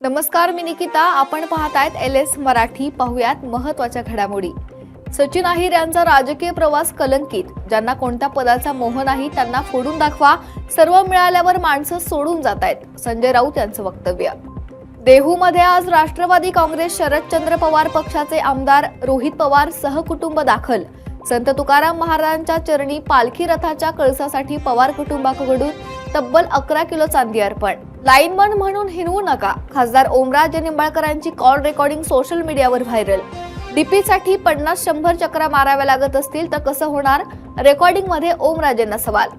नमस्कार, मी निकिता. आपण पाहतायत LS मराठी. पाहुयात महत्त्वाच्या घडामोडी. सचिन अहिर यांचा राजकीय प्रवास कलंकित. ज्यांना कोणत्या पदाचा मोह नाही त्यांना फोडून दाखवा. सर्व मिळाल्यावर माणसं सोडून जातायत. संजय राऊत यांचं वक्तव्य. देहूमध्ये आज राष्ट्रवादी काँग्रेस शरदचंद्र पवार पक्षाचे आमदार रोहित पवार सहकुटुंब दाखल. संत तुकाराम महाराजांच्या चरणी पालखी रथाच्या कळसासाठी पवार कुटुंबाकडून तब्बल 11 किलो चांदी अर्पण. लाईनमन म्हणून हिनवू नका. खासदार ओमराजे निंबाळकरांची कॉल रेकॉर्डिंग सोशल मीडियावर व्हायरल. डीपीसाठी 50-100 चक्रा माराव्या लागत असतील तर कसं होणार? रेकॉर्डिंग मध्ये ओमराजेंना सवाल.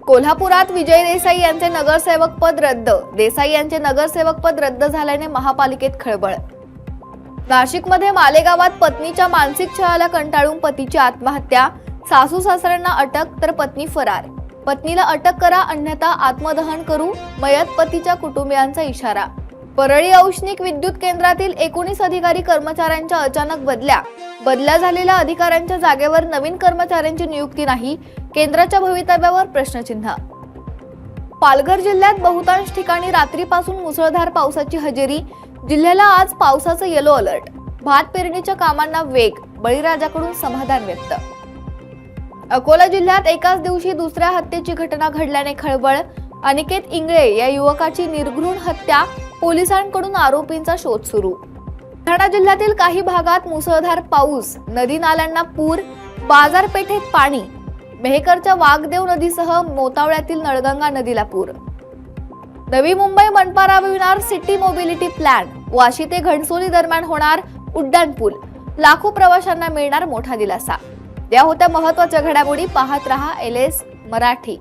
कोल्हापुरात विजय देसाई यांचे नगरसेवक पद रद्द. देसाई यांचे नगरसेवक पद रद्द झाल्याने महापालिकेत खळबळ. नाशिकमध्ये मालेगावात पत्नीच्या मानसिक छळाला कंटाळून पतीची आत्महत्या. सासू सासऱ्यांना अटक तर पत्नी फरार. पत्नीला अटक करा अन्यथा आत्मदहन करू, मयत पतीच्या कुटुंबियांचा इशारा. परळी औष्णिक विद्युत केंद्रातील 19 अधिकारी कर्मचाऱ्यांच्या अचानक बदल्या झालेल्या अधिकाऱ्यांच्या जागेवर नवीन कर्मचाऱ्यांची नियुक्ती नाही. केंद्राच्या भवितव्यावर प्रश्नचिन्ह. पालघर जिल्ह्यात बहुतांश ठिकाणी रात्रीपासून मुसळधार पावसाची हजेरी. जिल्ह्याला आज पावसाचं येलो अलर्ट. भात पेरणीच्या कामांना वेग. बळीराजाकडून समाधान व्यक्त. अकोला जिल्ह्यात एकाच दिवशी दुसऱ्या हत्येची घटना घडल्याने खळबळ. अनिकेत इंगळे या युवकाची निर्घृण हत्या. पोलिसांकडून आरोपींचा शोध सुरू. बुलढाणा जिल्ह्यातील काही भागात मुसळधार पाऊस. नदी नाल्यांना पूर. बाजारपेठेत पाणी. मेहकरच्या वाघदेव नदीसह मोतावळ्यातील नळगंगा नदीला पूर. नवी मुंबई मनपा राबविणार सिटी मोबिलिटी प्लॅन. वाशी ते घणसोली दरम्यान होणार उड्डाणपूल. लाखो प्रवाशांना मिळणार मोठा दिलासा. या होत्या महत्त्वाच्या घडामोडी. पाहत रहा LS मराठी.